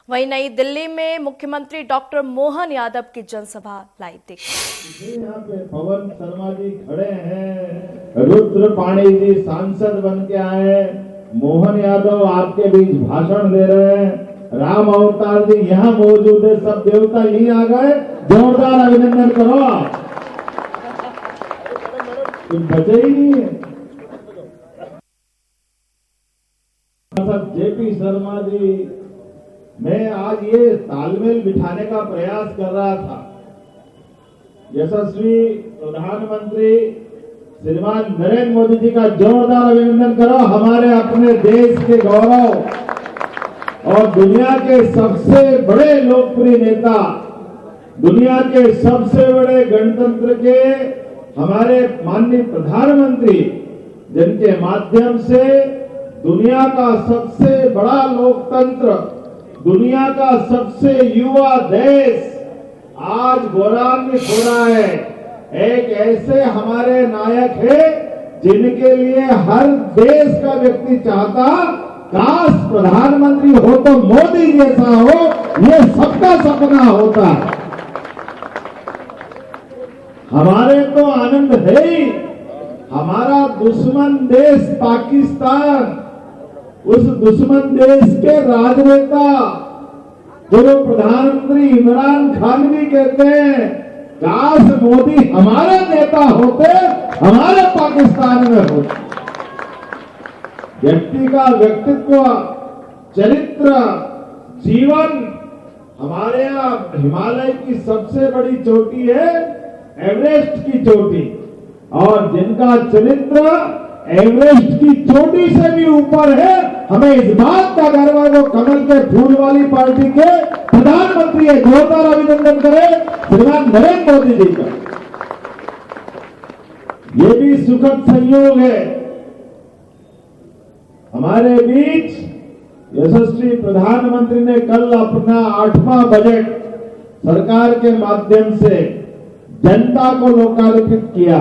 वहीं नई दिल्ली में मुख्यमंत्री डॉक्टर मोहन यादव की जनसभा लाइव देखी। यहाँ पे पवन शर्मा जी खड़े हैं, रुद्र पाणी जी सांसद बन के आए, मोहन यादव आपके बीच भाषण दे रहे हैं, राम अवतार जी यहाँ मौजूद है, सब देवता यहीं आ गए। जोरदार अभिनंदन करो। कुछ बचे ही नहीं है। जेपी शर्मा जी, मैं आज ये तालमेल बिठाने का प्रयास कर रहा था। यशस्वी प्रधानमंत्री श्रीमान नरेंद्र मोदी जी का जोरदार अभिनंदन करो। हमारे अपने देश के गौरव और दुनिया के सबसे बड़े लोकप्रिय नेता, दुनिया के सबसे बड़े गणतंत्र के हमारे माननीय प्रधानमंत्री, जिनके माध्यम से दुनिया का सबसे बड़ा लोकतंत्र, दुनिया का सबसे युवा देश आज गौरवान्वित हो रहा है। एक ऐसे हमारे नायक है जिनके लिए हर देश का व्यक्ति चाहता, काश प्रधानमंत्री हो तो मोदी जैसा हो, ये सबका सपना होता है। हमारे तो आनंद है ही। हमारा दुश्मन देश पाकिस्तान, उस दुश्मन देश के राजनेता जो प्रधानमंत्री इमरान खान भी कहते हैं, काश मोदी हमारे नेता होते, हमारे पाकिस्तान में होते। व्यक्ति का व्यक्तित्व, चरित्र, जीवन, हमारे यहाँ हिमालय की सबसे बड़ी चोटी है एवरेस्ट की चोटी, और जिनका चरित्र एवरेस्ट की चोटी से भी ऊपर है, हमें इस बात का गर्व है वो कमल के फूल वाली पार्टी के प्रधानमंत्री है। जोरदार अभिनंदन करें श्रीमान नरेंद्र मोदी जी का। ये भी सुखद संयोग है, हमारे बीच यशस्वी प्रधानमंत्री ने कल अपना 8वां बजट सरकार के माध्यम से जनता को लोकार्पित किया,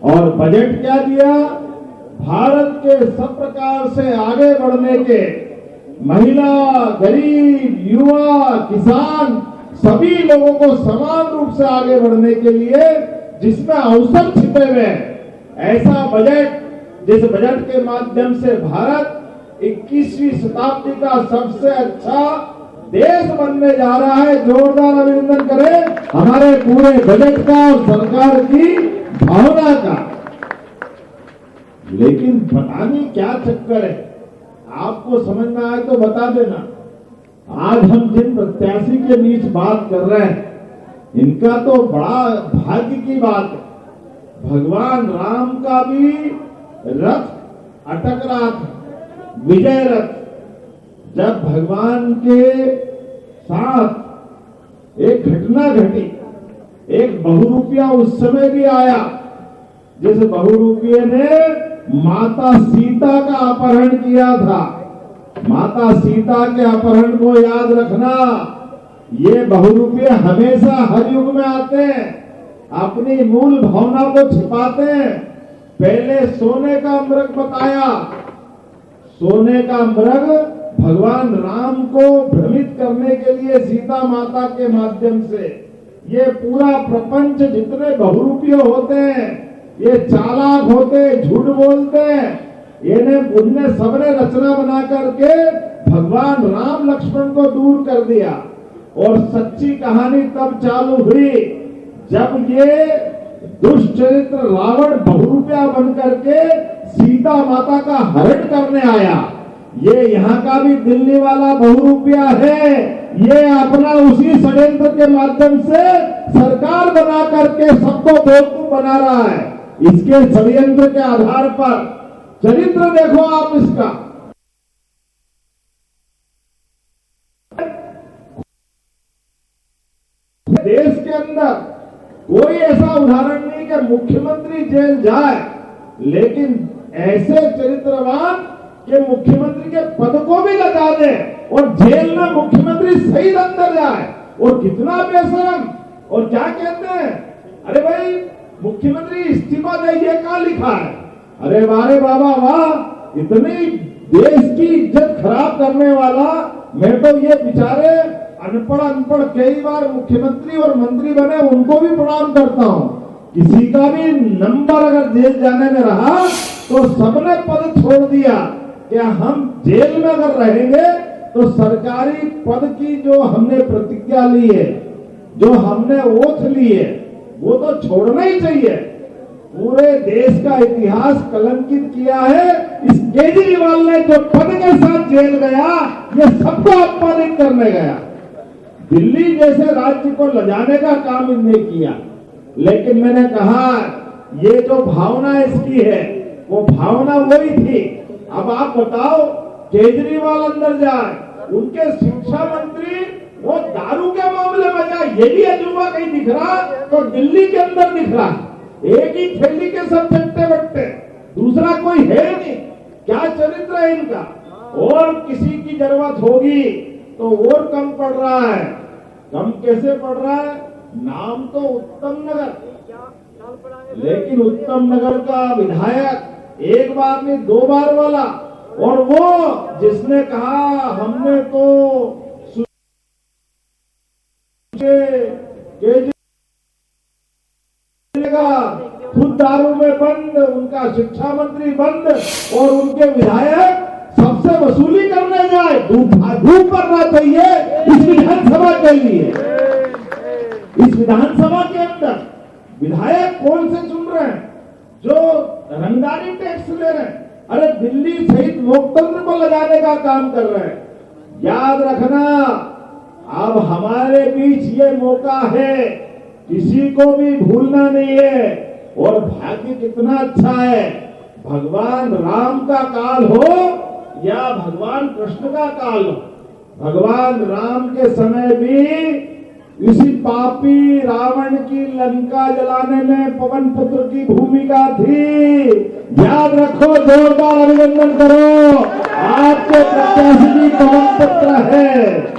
और बजट क्या दिया? भारत के सब प्रकार से आगे बढ़ने के, महिला, गरीब, युवा, किसान, सभी लोगों को समान रूप से आगे बढ़ने के लिए जिसमें अवसर छिपे हुए हैं, ऐसा बजट, जिस बजट के माध्यम से भारत 21वीं शताब्दी का सबसे अच्छा देश बनने जा रहा है। जोरदार अभिनंदन करें हमारे पूरे बजट का और सरकार की भावना का। लेकिन पता नहीं क्या चक्कर है, आपको समझ में आए तो बता देना। आज हम जिन प्रत्याशी के बीच बात कर रहे हैं, इनका तो बड़ा भाग्य की बात है। भगवान राम का भी रथ अटक रहा था, विजय रथ। जब भगवान के साथ एक घटना घटी, एक बहुरूपिया उस समय भी आया, जिस बहुरूपिये ने माता सीता का अपहरण किया था। माता सीता के अपहरण को याद रखना, ये बहुरूपिये हमेशा हर युग में आते हैं, अपनी मूल भावना को छिपाते हैं। पहले सोने का मृग बताया, सोने का मृग भगवान राम को भ्रमित करने के लिए सीता माता के माध्यम से। ये पूरा प्रपंच जितने बहुरूपीय होते हैं, ये चालाक होते, झूठ बोलते हैं, इन्हें सबने रचना बना करके भगवान राम लक्ष्मण को दूर कर दिया। और सच्ची कहानी तब चालू हुई जब ये दुष्चरित्र रावण बहुरूपिया बन करके सीता माता का हरण करने आया। ये यहाँ का भी दिल्ली वाला बहुरूपिया है, ये अपना उसी षड्यंत्र के माध्यम से सरकार बना करके सबको बेवकूफ बना रहा है। इसके षड्यंत्र के आधार पर चरित्र देखो आप इसका। देश के अंदर कोई ऐसा उदाहरण नहीं कि मुख्यमंत्री जेल जाए, लेकिन ऐसे चरित्रवान के मुख्यमंत्री के पद को भी लगा दे और जेल में मुख्यमंत्री सही अंदर जाए। और कितना बेशरम। और क्या कहते हैं, अरे भाई मुख्यमंत्री इस्तीफा दे, ये क्या लिखा है? अरे वारे बाबा वाह, इतनी देश की इज्जत खराब करने वाला मैं तो ये बेचारे अनपढ़ कई बार मुख्यमंत्री और मंत्री बने उनको भी प्रणाम करता हूँ। किसी का भी नंबर अगर जेल जाने में रहा तो सबने पद छोड़ दिया कि हम जेल में अगर रहेंगे तो सरकारी पद की जो हमने प्रतिज्ञा ली है, जो हमने ओथ ली है, वो तो छोड़ना ही चाहिए। पूरे देश का इतिहास कलंकित किया है इस केजरीवाल ने, जो पद के साथ जेल गया, ये सबको अपमानित करने गया। दिल्ली जैसे राज्य को लजाने का काम इनने किया। लेकिन मैंने कहा ये जो भावना इसकी है वो भावना वही थी। अब आप बताओ, केजरीवाल अंदर जाए, उनके शिक्षा मंत्री वो दारू के मामले में जाए, ये भी अजूबा कहीं दिख रहा तो दिल्ली के अंदर दिख रहा। एक ही थैली के सब चट्टे बट्टे, दूसरा कोई है नहीं। क्या चरित्र है इनका। और किसी की जरूरत होगी तो और कम पड़ रहा है। कम कैसे पड़ रहा है? नाम तो उत्तम नगर, लेकिन उत्तम नगर का विधायक एक बार नहीं 2 बार वाला, और वो जिसने कहा हमने तो खुद दारू में बंद, उनका शिक्षा मंत्री बंद, और उनके विधायक सबसे वसूली करने जाए। धूप करना चाहिए इस विधानसभा के लिए। इस विधानसभा के अंदर विधायक कौन से चुन रहे हैं? जो रंगदारी टैक्स ले रहे हैं। अरे दिल्ली सहित लोकतंत्र को लगाने का काम कर रहे हैं। याद रखना, अब हमारे बीच ये मौका है, किसी को भी भूलना नहीं है। और भाग्य कितना अच्छा है, भगवान राम का काल हो या भगवान कृष्ण का काल हो, भगवान राम के समय भी इसी पापी रावण की लंका जलाने में पवन पुत्र की भूमिका थी। याद रखो, जोरदार अभिनंदन करो, आपके प्रत्याशी भी पवन पुत्र है।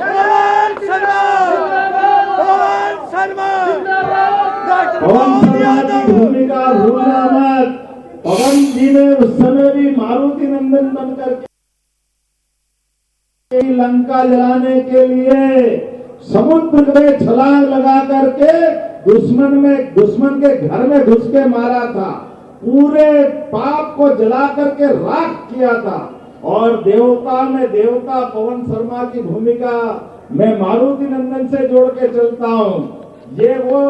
पवन शर्मा की भूमिका भूलना मत। पवन जी ने उस समय भी मारुति नंदन बनकर लंका जलाने के लिए समुद्र में छलांग लगा करके दुश्मन के घर में घुस के मारा था। पूरे पाप को जला करके राख किया था। और देवता में देवता पवन शर्मा की भूमिका मैं मारुति नंदन से जोड़ के चलता हूँ। ये वो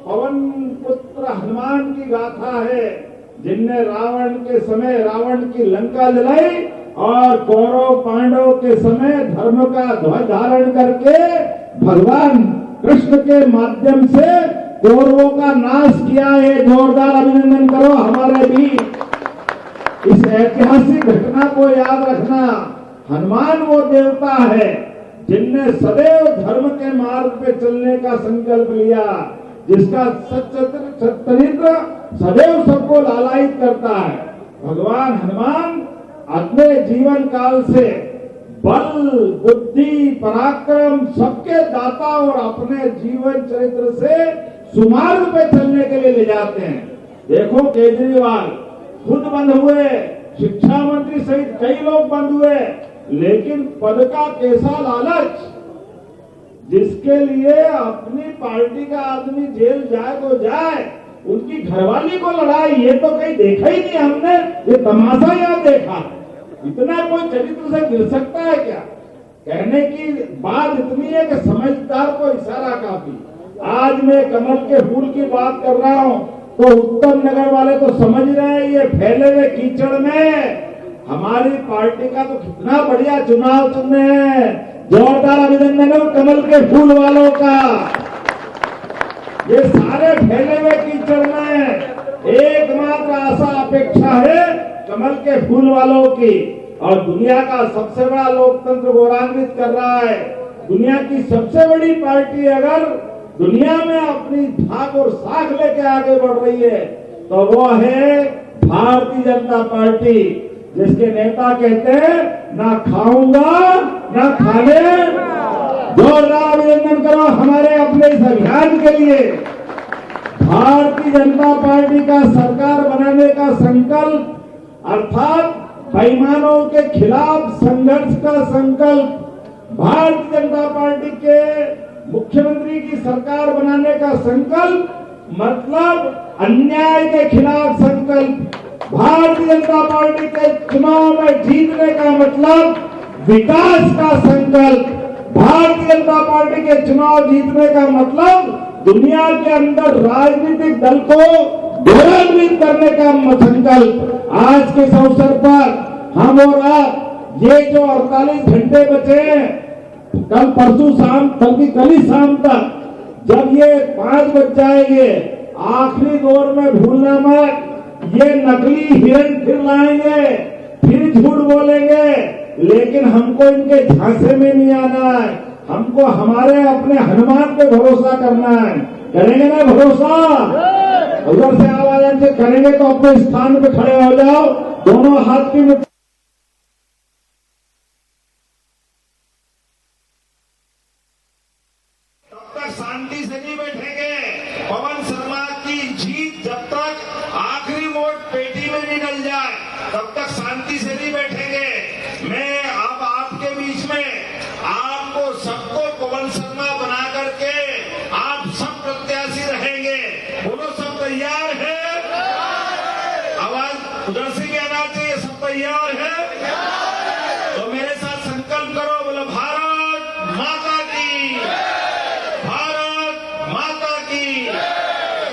पवन पुत्र हनुमान की गाथा है जिनने रावण के समय रावण की लंका जलाई और कौरव पांडव के समय धर्म का ध्वज धारण करके भगवान कृष्ण के माध्यम से कौरवों का नाश किया है। जोरदार अभिनंदन करो हमारे भी। इस ऐतिहासिक घटना को याद रखना। हनुमान वो देवता है जिनने सदैव धर्म के मार्ग पे चलने का संकल्प लिया, जिसका चरित्र सदैव सबको लालायित करता है। भगवान हनुमान अपने जीवन काल से बल, बुद्धि, पराक्रम सबके दाता और अपने जीवन चरित्र से सुमार्ग पे चलने के लिए ले जाते हैं। देखो केजरीवाल खुद बंद हुए, शिक्षा मंत्री सहित कई लोग बंद हुए, लेकिन पद का कैसा लालच, जिसके लिए अपनी पार्टी का आदमी जेल जाए तो जाए, उनकी घरवाली को लड़ाई, ये तो कहीं देखा ही नहीं हमने। ये तमाशा यहाँ देखा। इतना कोई चरित्र से गिर सकता है क्या? कहने की बात इतनी है कि समझदार को इशारा काफी। आज मैं कमल के फूल की बात कर रहा हूँ तो उत्तम नगर वाले तो समझ रहे हैं ये फैले हुए कीचड़ में हमारी पार्टी का तो कितना बढ़िया चुनाव चुन रहे हैं। जोरदार अभिनंदन हो कमल के फूल वालों का। ये सारे फैले हुए कीचड़ में एकमात्र आशा अपेक्षा है कमल के फूल वालों की। और दुनिया का सबसे बड़ा लोकतंत्र गौरवान्वित कर रहा है। दुनिया की सबसे बड़ी पार्टी अगर दुनिया में अपनी धाक और साख लेके आगे बढ़ रही है तो वो है भारतीय जनता पार्टी, जिसके नेता कहते हैं ना खाऊंगा ना खाने। जोरदार अभिनंदन करो हमारे अपने इस अभियान के लिए। भारतीय जनता पार्टी का सरकार बनाने का संकल्प अर्थात बेईमानों के खिलाफ संघर्ष का संकल्प भारतीय जनता पार्टी के मुख्यमंत्री की सरकार बनाने का संकल्प मतलब अन्याय के खिलाफ संकल्प। भारतीय जनता पार्टी के चुनाव में जीतने का मतलब विकास का संकल्प। भारतीय जनता पार्टी के चुनाव जीतने का मतलब दुनिया के अंदर राजनीतिक दल को गौरवान्वित करने का संकल्प। आज के इस अवसर पर हम और आप ये जो 48 घंटे बचे हैं, कल परसों शाम बल्कि कल ही शाम तक जब ये 5 बज जाएंगे, आखिरी दौर में भूलना मत, ये नकली हिरण फिर लाएंगे, फिर झूठ बोलेंगे, लेकिन हमको इनके झांसे में नहीं आना है। हमको हमारे अपने हनुमान पे भरोसा करना है। करेंगे ना भरोसा? उधर से आवाज से करेंगे तो अपने स्थान पे खड़े हो जाओ, दोनों हाथ की मुट्ठी। तब तक शांति से नहीं बैठेंगे। पवन शर्मा की जीत जब तक आखिरी वोट पेटी में नहीं डल जाए, तब तक शांति से नहीं बैठेंगे। मैं अब आपके बीच में आपको सबको पवन शर्मा बना करके आप सब प्रत्याशी रहेंगे। बोलो, सब तैयार है? आवाज उधर से भी आना चाहिए। सब तैयार है? तो मेरे साथ संकल्प करो। बोलो, भारत माता की, भारत माता की,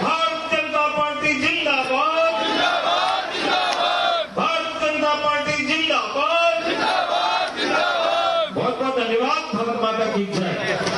भारतीय जनता पार्टी जिंदाबाद, भारतीय जनता पार्टी जिंदाबाद। बहुत बहुत धन्यवाद। भारत माता की जय।